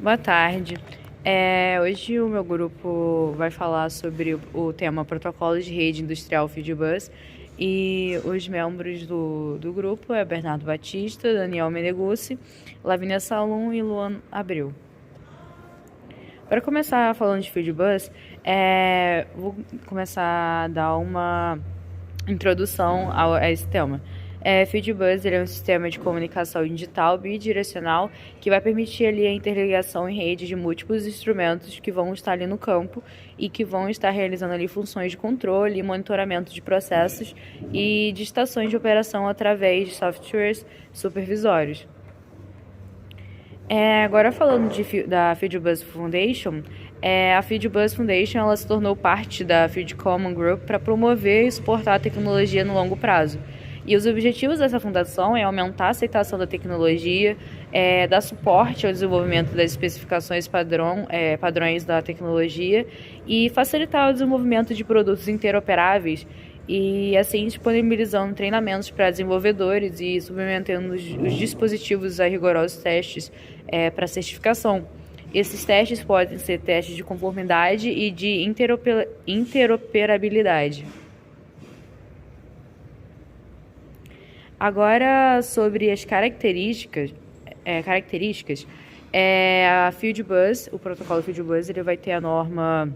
Boa tarde. Hoje o meu grupo vai falar sobre o tema Protocolos de Rede Industrial Fieldbus e os membros do grupo é Bernardo Batista, Daniel Meneguzzi, Lavínia Salum e Luan Abreu. Para começar falando de Fieldbus, vou começar a dar uma introdução a esse tema. Fieldbus é um sistema de comunicação digital bidirecional que vai permitir ali a interligação em rede de múltiplos instrumentos que vão estar ali no campo e que vão estar realizando ali funções de controle e monitoramento de processos e de estações de operação através de softwares supervisórios. Agora falando da Fieldbus Foundation, a Fieldbus Foundation ela se tornou parte da Field Common Group para promover e suportar a tecnologia no longo prazo. E os objetivos dessa fundação é aumentar a aceitação da tecnologia, dar suporte ao desenvolvimento das especificações padrões da tecnologia e facilitar o desenvolvimento de produtos interoperáveis e assim disponibilizando treinamentos para desenvolvedores e submetendo os dispositivos a rigorosos testes para certificação. Esses testes podem ser testes de conformidade e de interoperabilidade. Agora, sobre as características, a Fieldbus, o protocolo Fieldbus, ele vai ter a norma,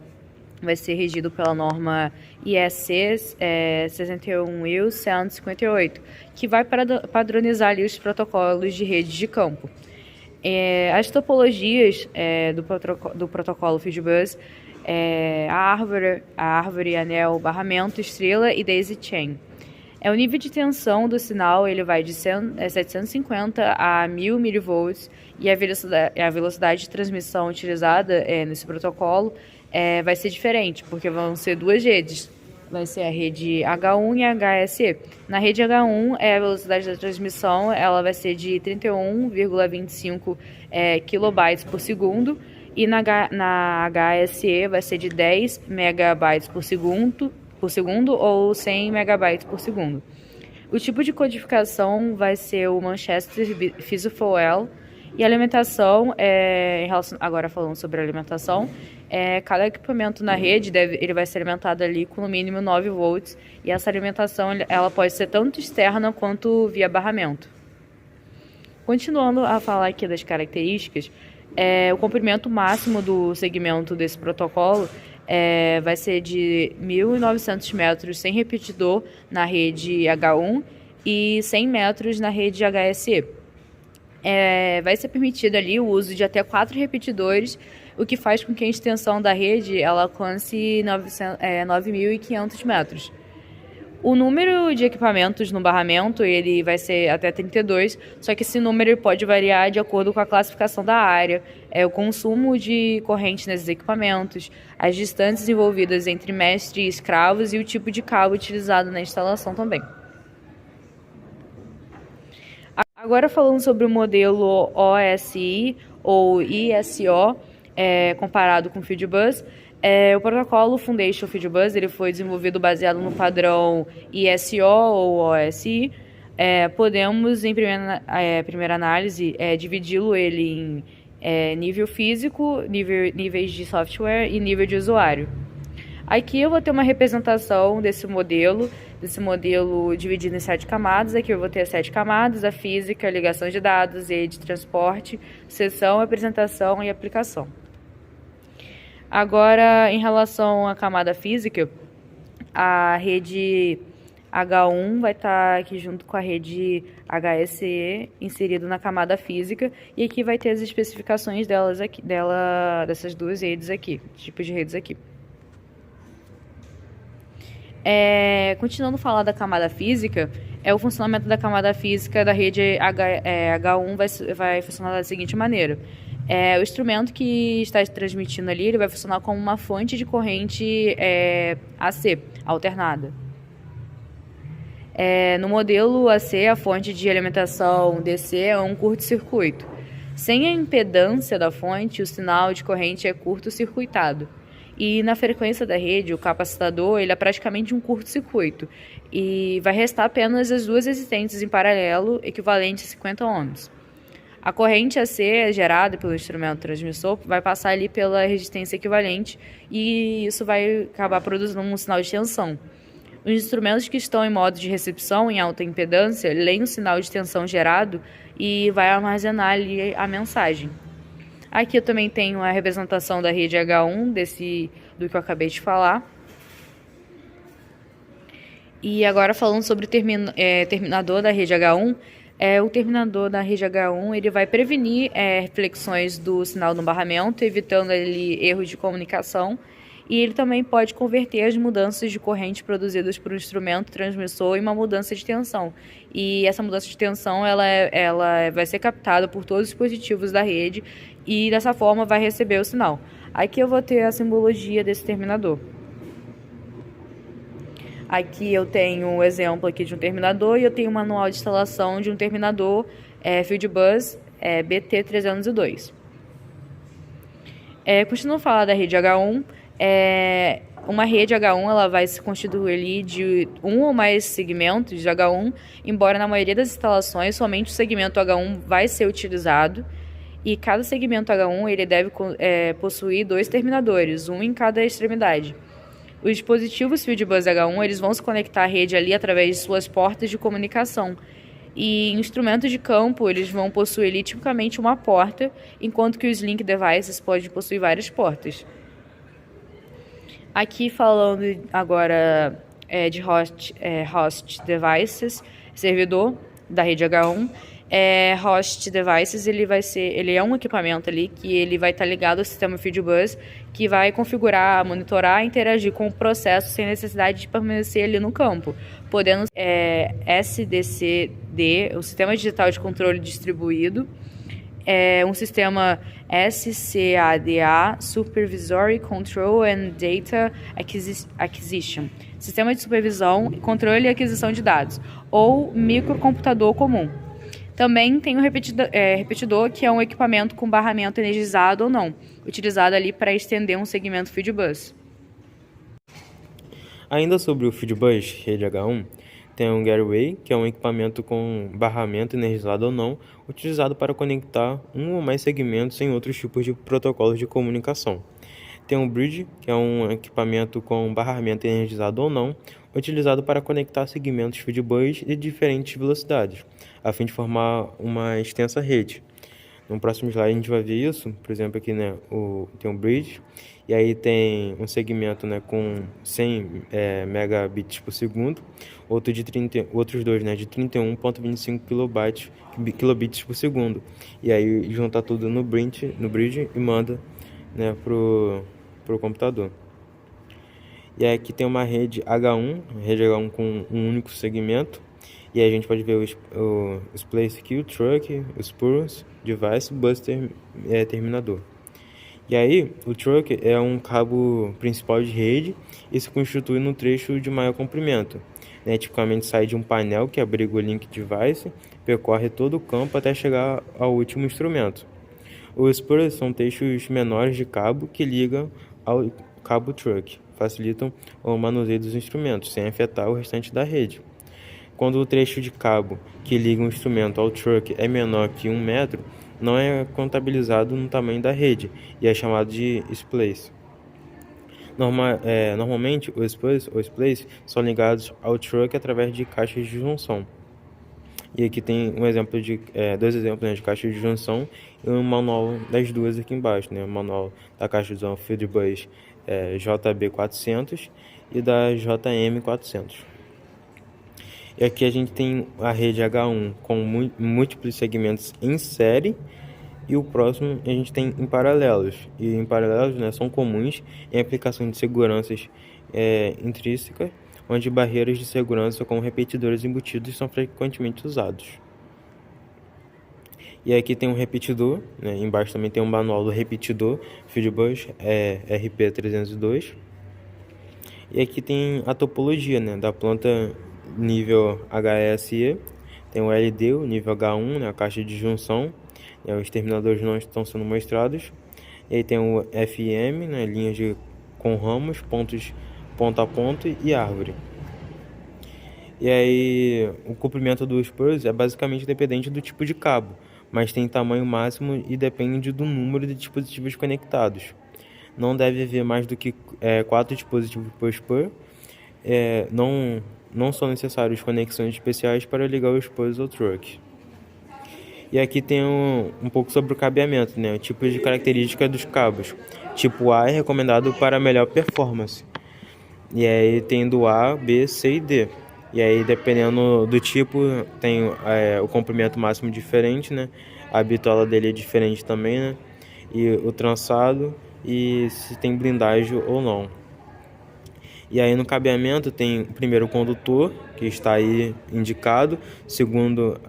vai ser regido pela norma IEC 61158, que vai padronizar ali os protocolos de redes de campo. As topologias do protocolo Fieldbus a árvore, anel, barramento, estrela e daisy chain. O nível de tensão do sinal ele vai de 750 a 1000 mV e a velocidade de transmissão utilizada nesse protocolo vai ser diferente, porque vão ser duas redes. Vai ser a rede H1 e HSE. Na rede H1, a velocidade da transmissão ela vai ser de 31,25 kB por segundo e na HSE vai ser de 10 MB por segundo ou 100 MB por segundo. O tipo de codificação vai ser o Manchester FISO-FOL e a alimentação, agora falando sobre a alimentação, cada equipamento na rede ele vai ser alimentado ali com no mínimo 9 volts e essa alimentação ela pode ser tanto externa quanto via barramento. Continuando a falar aqui das características, o comprimento máximo do segmento desse protocolo vai ser de 1.900 metros sem repetidor na rede H1 e 100 metros na rede HSE. Vai ser permitido ali o uso de até 4 repetidores, o que faz com que a extensão da rede ela alcance 9.500 metros. O número de equipamentos no barramento ele vai ser até 32, só que esse número pode variar de acordo com a classificação da área, o consumo de corrente nesses equipamentos, as distâncias envolvidas entre mestre e escravos e o tipo de cabo utilizado na instalação também. Agora falando sobre o modelo OSI ou ISO, comparado com o Fieldbus, o protocolo Foundation Fieldbus ele foi desenvolvido baseado no padrão ISO ou OSI. Podemos, em primeira análise, dividi-lo em nível físico, níveis de software e nível de usuário. Aqui eu vou ter uma representação desse modelo dividido em 7 camadas. Aqui eu vou ter as 7 camadas: a física, a ligação de dados, rede, transporte, seção, apresentação e aplicação. Agora, em relação à camada física, a rede H1 vai estar aqui junto com a rede HSE inserido na camada física, e aqui vai ter as especificações dessas duas redes aqui, tipos de redes aqui. Continuando a falar da camada física, o funcionamento da camada física da rede H1 vai funcionar da seguinte maneira. O instrumento que está transmitindo ali ele vai funcionar como uma fonte de corrente AC, alternada. No modelo AC, a fonte de alimentação DC é um curto-circuito. Sem a impedância da fonte, o sinal de corrente é curto-circuitado. E na frequência da rede, o capacitador ele é praticamente um curto-circuito e vai restar apenas as duas existentes em paralelo, equivalentes a 50 ohms. A corrente a ser gerada pelo instrumento transmissor vai passar ali pela resistência equivalente e isso vai acabar produzindo um sinal de tensão. Os instrumentos que estão em modo de recepção em alta impedância leem o sinal de tensão gerado e vai armazenar ali a mensagem. Aqui eu também tenho a representação da rede H1 do que eu acabei de falar. E agora falando sobre o terminador da rede H1, o terminador da rede H1 ele vai prevenir reflexões do sinal no barramento, evitando ali erros de comunicação, e ele também pode converter as mudanças de corrente produzidas por um instrumento transmissor em uma mudança de tensão. E essa mudança de tensão ela vai ser captada por todos os dispositivos da rede e dessa forma vai receber o sinal. Aqui eu vou ter a simbologia desse terminador. Aqui eu tenho um exemplo aqui de um terminador e eu tenho um manual de instalação de um terminador Fieldbus BT302. Continuando a falar da rede H1, uma rede H1 ela vai se constituir ali de um ou mais segmentos de H1, embora na maioria das instalações somente o segmento H1 vai ser utilizado, e cada segmento H1 ele deve possuir 2 terminadores, um em cada extremidade. Os dispositivos Fieldbus H1 eles vão se conectar à rede ali através de suas portas de comunicação. E instrumentos de campo eles vão possuir ali tipicamente uma porta, enquanto que os link devices podem possuir várias portas. Aqui falando agora de host devices, servidor da rede H1. Host devices ele é um equipamento ali que ele vai estar ligado ao sistema Fieldbus, que vai configurar, monitorar e interagir com o processo sem necessidade de permanecer ali no campo, podendo SDCD, o Sistema Digital de Controle Distribuído, um sistema SCADA, Supervisory Control and Data Acquisition, sistema de supervisão, controle e aquisição de dados, ou microcomputador comum. Também tem o repetidor, que é um equipamento com barramento energizado ou não, utilizado ali para estender um segmento Fieldbus. Ainda sobre o Fieldbus rede H1, tem um gateway, que é um equipamento com barramento energizado ou não, utilizado para conectar um ou mais segmentos em outros tipos de protocolos de comunicação. Tem um bridge, que é um equipamento com barramento energizado ou não, utilizado para conectar segmentos Fieldbus de diferentes velocidades, a fim de formar uma extensa rede. No próximo slide a gente vai ver isso, por exemplo aqui tem um bridge, e aí tem um segmento com 100 megabits por segundo, outros dois de 31.25 kilobits por segundo, e aí junta tudo no bridge e manda pro computador. E aqui tem uma rede H1 com um único segmento. E aí a gente pode ver o Splice Queue, Truck, o Spurs, Device, Bus terminador. E aí o Truck é um cabo principal de rede e se constitui num trecho de maior comprimento. Tipicamente sai de um painel que abriga o link device, percorre todo o campo até chegar ao último instrumento. Os Spurs são trechos menores de cabo que ligam ao cabo Truck, facilitam o manuseio dos instrumentos, sem afetar o restante da rede. Quando o trecho de cabo que liga um instrumento ao truck é menor que 1 metro, não é contabilizado no tamanho da rede e é chamado de splice. Normalmente, os splice são ligados ao truck através de caixas de junção. E aqui tem dois exemplos de caixa de junção e um manual das duas aqui embaixo, o manual da caixa de junção Fieldbus JB400 e da JM400. E aqui a gente tem a rede H1 com múltiplos segmentos em série, e o próximo a gente tem em paralelos. E em paralelos são comuns em aplicações de seguranças intrínsecas, onde barreiras de segurança com repetidores embutidos são frequentemente usados. E aqui tem um repetidor, embaixo também tem um manual do repetidor Fieldbus RP302. E aqui tem a topologia da planta nível HSE, tem o LD, o nível H1, a caixa de junção, os terminadores não estão sendo mostrados. E aí tem o FM, linhas com ramos, pontos ponto a ponto e árvore. E aí o comprimento dos Spurs é basicamente dependente do tipo de cabo, mas tem tamanho máximo e depende do número de dispositivos conectados. Não deve haver mais do que 4 dispositivos push-pull. Não são necessárias conexões especiais para ligar os pulls ao truck. E aqui tem um pouco sobre o cabeamento, né? O tipo de característica dos cabos. Tipo A é recomendado para melhor performance. E aí tem do A, B, C e D. E aí, dependendo do tipo, tem o comprimento máximo diferente, né? A bitola dele é diferente também, né? E o trançado e se tem blindagem ou não. E aí no cabeamento tem primeiro o condutor, que está aí indicado, segundo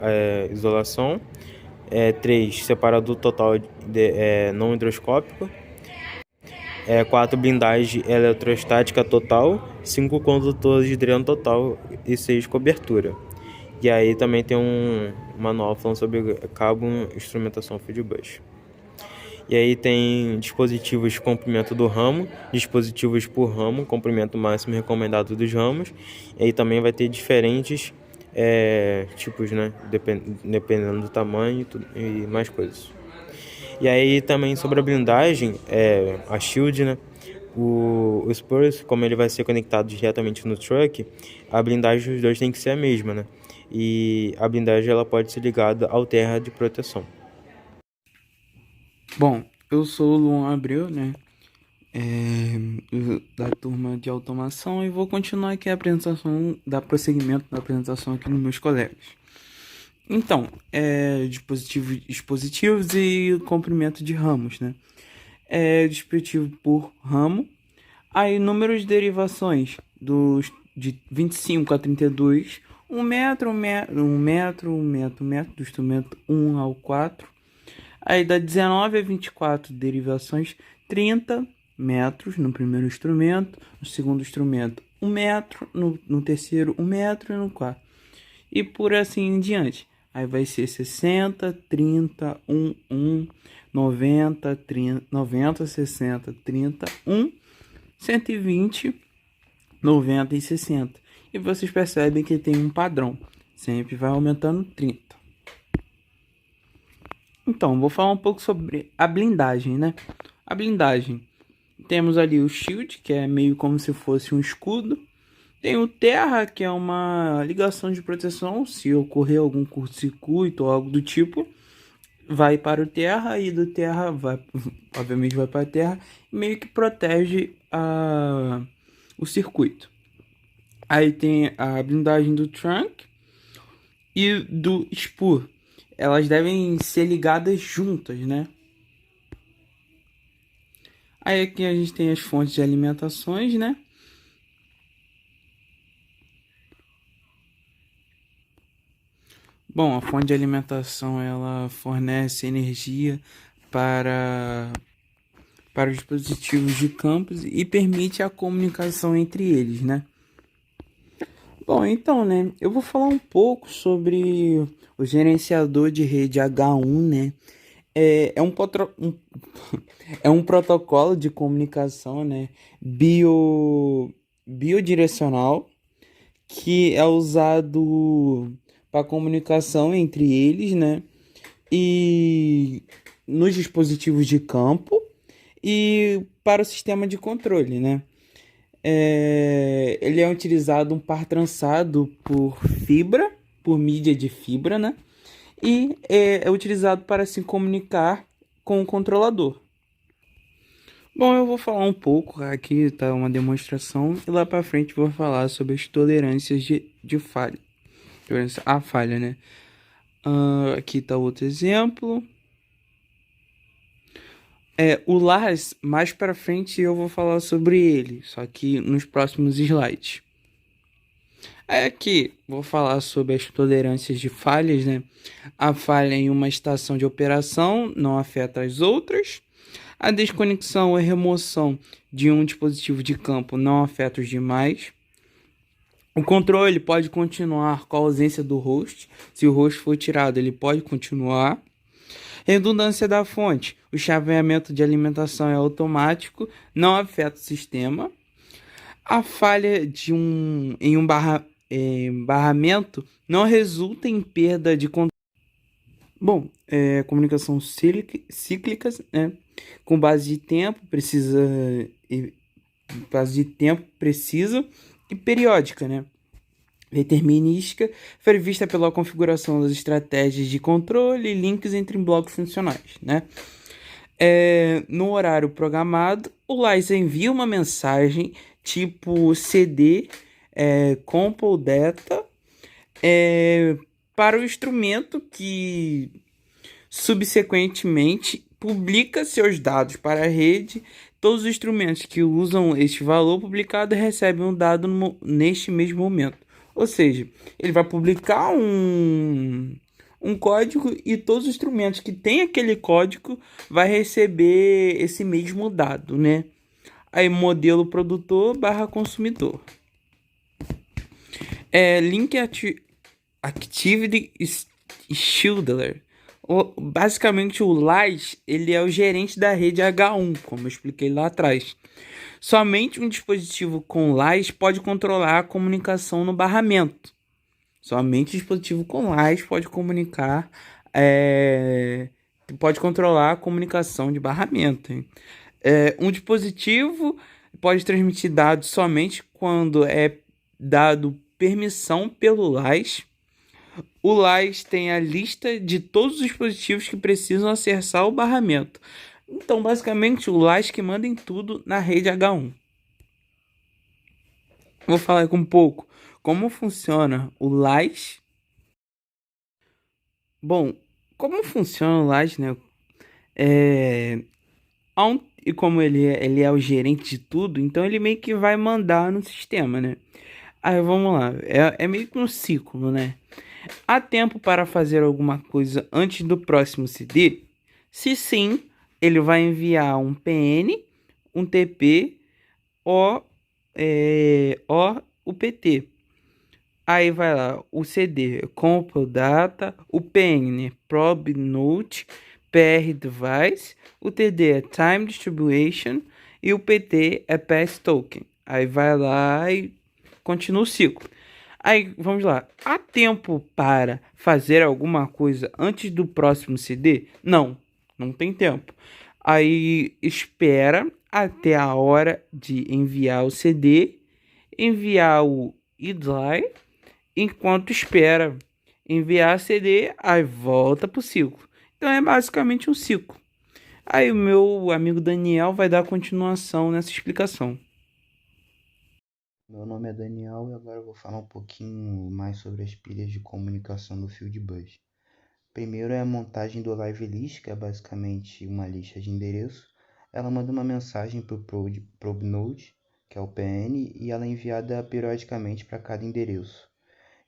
isolação, 3 separador total não hidroscópico, 4 blindagem eletrostática total, 5 condutores de dreno total e 6 cobertura. E aí também tem um manual falando sobre cabo, instrumentação Fieldbus. E aí tem dispositivos de comprimento do ramo, dispositivos por ramo, comprimento máximo recomendado dos ramos. E aí também vai ter diferentes tipos, né? Dependendo do tamanho e mais coisas. E aí também sobre a blindagem, a Shield, né? O Spurs, como ele vai ser conectado diretamente no truck, a blindagem dos dois tem que ser a mesma, né? E a blindagem ela pode ser ligada ao terra de proteção. Bom, eu sou o Luan Abreu, né? Da turma de automação, e vou continuar aqui a apresentação, dar prosseguimento da apresentação aqui nos meus colegas. Então, dispositivos e comprimento de ramos, né? Dispositivo por ramo. Aí, número de derivações de 25 a 32, 1 metro, 1 metro, 1 metro, 1 metro, 1 metro, do instrumento 1 ao 4. Aí, da 19 a 24 derivações, 30 metros no primeiro instrumento, no segundo instrumento 1 metro, no terceiro 1 metro e no quarto. E por assim em diante. Aí vai ser 60, 30, 1, 1, 90, 30, 90, 60, 30, 1, 120, 90 e 60. E vocês percebem que tem um padrão. Sempre vai aumentando 30. Então, vou falar um pouco sobre a blindagem, né? A blindagem. Temos ali o shield, que é meio como se fosse um escudo. Tem o terra, que é uma ligação de proteção. Se ocorrer algum curto-circuito ou algo do tipo, vai para o terra, e do terra obviamente vai para a terra, e meio que protege o circuito. Aí tem a blindagem do trunk e do spur. Elas devem ser ligadas juntas, né? Aí aqui a gente tem as fontes de alimentações, né? Bom, a fonte de alimentação ela fornece energia para os dispositivos de campos e permite a comunicação entre eles, né? Bom, então, né, eu vou falar um pouco sobre o gerenciador de rede H1, né? É um protocolo de comunicação, né, bidirecional, que é usado para comunicação entre eles, né, e nos dispositivos de campo e para o sistema de controle, né. Ele é utilizado um par trançado por mídia de fibra, né, e é utilizado para se comunicar com o controlador. Bom, eu vou falar um pouco, aqui tá uma demonstração, e lá para frente vou falar sobre as tolerâncias de falha. Tolerância à falha, né? Aqui tá outro exemplo. O LAS, mais para frente eu vou falar sobre ele, só que nos próximos slides. Aqui vou falar sobre as tolerâncias de falhas, né? A falha em uma estação de operação não afeta as outras. A desconexão ou remoção de um dispositivo de campo não afeta os demais. O controle pode continuar com a ausência do host. Se o host for tirado, ele pode continuar. Redundância da fonte. O chaveamento de alimentação é automático, não afeta o sistema. A falha em um barramento não resulta em perda de controle. Bom, comunicação cíclica, né? Com base de tempo, e- base de tempo precisa e periódica, né? Determinística, prevista pela configuração das estratégias de controle e links entre blocos funcionais, né? No horário programado, o LAS envia uma mensagem tipo CD, compile data, é, para o instrumento que subsequentemente publica seus dados para a rede. Todos os instrumentos que usam este valor publicado recebem um dado neste mesmo momento. Ou seja, ele vai publicar um código e todos os instrumentos que têm aquele código vai receber esse mesmo dado, né? Aí modelo produtor barra consumidor. Link Activity Scheduler. Basicamente, o LAS ele é o gerente da rede H1, como eu expliquei lá atrás. Somente um dispositivo com LAS pode controlar a comunicação no barramento. Somente um dispositivo com LAS pode controlar a comunicação de barramento. Hein? Um dispositivo pode transmitir dados somente quando é dado permissão pelo LAS. O LAS tem a lista de todos os dispositivos que precisam acessar o barramento. Então, basicamente, o LAS que manda em tudo na rede H1. Vou falar aqui um pouco como funciona o LAS. Bom, como funciona o LAS, né? É, e como ele é o gerente de tudo, então ele meio que vai mandar no sistema, né? Aí vamos lá, é meio que um ciclo, né? Há tempo para fazer alguma coisa antes do próximo CD? Se sim, ele vai enviar um PN, um TP ou, ou o PT. Aí vai lá, o CD, Compile Data, o PN, Probe Note, PR Device, o TD é Time Distribution e o PT é Pass Token. Aí vai lá e continua o ciclo. Aí, vamos lá. Há tempo para fazer alguma coisa antes do próximo CD? Não, não tem tempo. Aí espera até a hora de enviar o CD, enviar o IDLI, enquanto espera enviar CD, aí volta pro ciclo. Então é basicamente um ciclo. Aí o meu amigo Daniel vai dar continuação nessa explicação. Meu nome é Daniel e agora eu vou falar um pouquinho mais sobre as pilhas de comunicação do Fieldbus. Primeiro é a montagem do Live List, que é basicamente uma lista de endereço. Ela manda uma mensagem para o Probe Node, que é o PN, e ela é enviada periodicamente para cada endereço.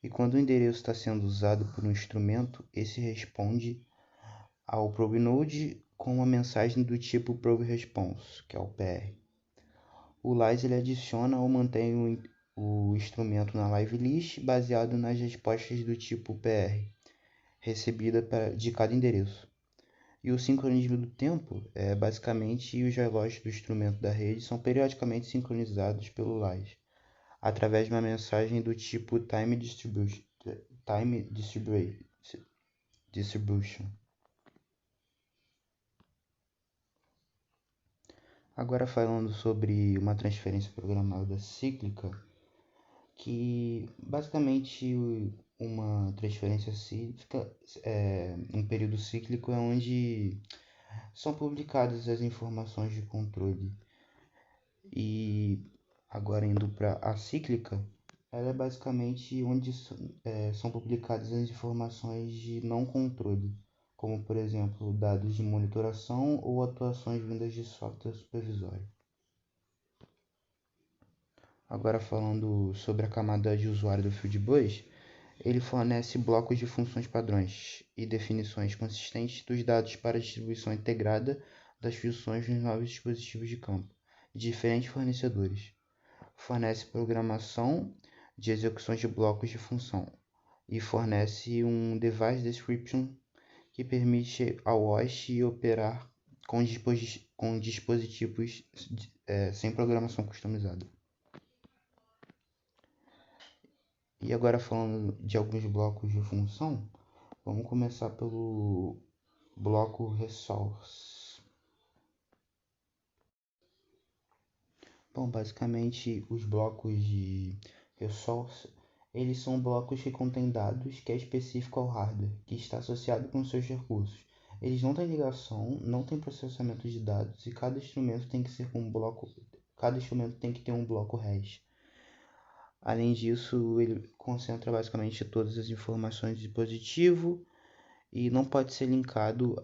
E quando o endereço está sendo usado por um instrumento, esse responde ao Probe Node com uma mensagem do tipo Probe Response, que é o PR. O LAS ele adiciona ou mantém o instrumento na live list baseado nas respostas do tipo PR, recebida de cada endereço. E o sincronismo do tempo é basicamente os relógios do instrumento da rede são periodicamente sincronizados pelo LAS, através de uma mensagem do tipo Time Distribution. Agora falando sobre uma transferência programada cíclica, que basicamente uma transferência cíclica um período cíclico é onde são publicadas as informações de controle. E agora indo para a cíclica, ela é basicamente onde são publicadas as informações de não controle, como por exemplo dados de monitoração ou atuações vindas de software supervisório. Agora falando sobre a camada de usuário do Fieldbus, ele fornece blocos de funções padrões e definições consistentes dos dados para a distribuição integrada das funções nos novos dispositivos de campo de diferentes fornecedores. Fornece programação de execuções de blocos de função e fornece um device description que permite ao host operar com dispositivos sem programação customizada. E agora falando de alguns blocos de função, Vamos começar pelo bloco Resource. Bom, basicamente os blocos de Resource, eles são blocos que contêm dados que é específico ao hardware, que está associado com seus recursos. Eles não têm ligação, não têm processamento de dados e cada instrumento tem que ser com um bloco, cada instrumento tem que ter um bloco hash. Além disso, ele concentra basicamente todas as informações do dispositivo e não pode ser linkado.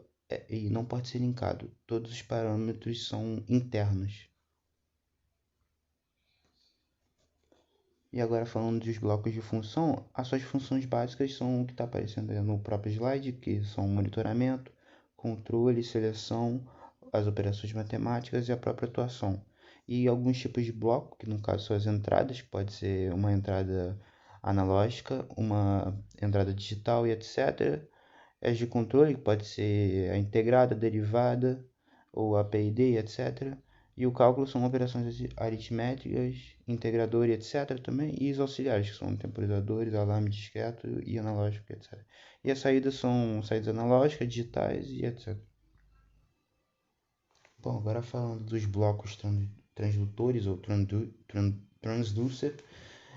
Todos os parâmetros são internos. E agora falando dos blocos de função, as suas funções básicas são o que está aparecendo no próprio slide, que são monitoramento, controle, seleção, as operações matemáticas e a própria atuação. E alguns tipos de bloco, que no caso são as entradas, que pode ser uma entrada analógica, uma entrada digital e etc. As de controle, que pode ser a integrada, a derivada, ou a PID, etc. E o cálculo são operações aritméticas, integrador e etc. também. E os auxiliares, que são temporizadores, alarme discreto e analógico, etc. E as saídas são saídas analógicas, digitais e etc. Bom, agora falando dos blocos transdutores ou transducer,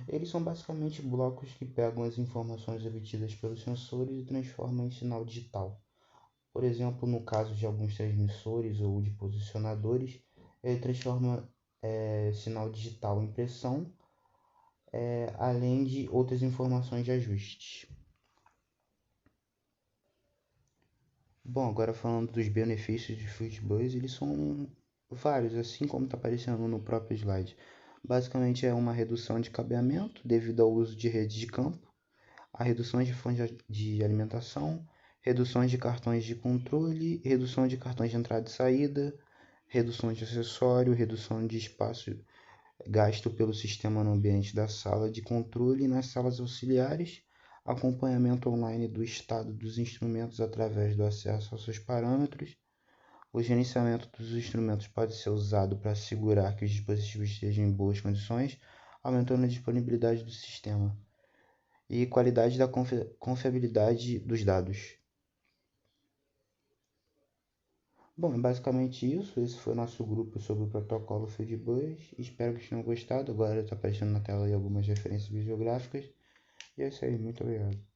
eles são basicamente blocos que pegam as informações obtidas pelos sensores e transformam em sinal digital. Por exemplo, no caso de alguns transmissores ou de posicionadores, ele transforma sinal digital em pressão, além de outras informações de ajuste. Bom, agora falando dos benefícios de FieldBus, eles são vários, assim como está aparecendo no próprio slide. Basicamente é uma redução de cabeamento devido ao uso de redes de campo, a redução de fontes de alimentação, reduções de cartões de controle, redução de cartões de entrada e saída, redução de acessório, redução de espaço gasto pelo sistema no ambiente da sala de controle e nas salas auxiliares, acompanhamento online do estado dos instrumentos através do acesso aos seus parâmetros. O gerenciamento dos instrumentos pode ser usado para assegurar que os dispositivos estejam em boas condições, aumentando a disponibilidade do sistema e qualidade da confiabilidade dos dados. Bom, é basicamente isso. Esse foi o nosso grupo sobre o protocolo FieldBus. Espero que vocês tenham gostado. Agora está aparecendo na tela aí algumas referências bibliográficas. E é isso aí. Muito obrigado.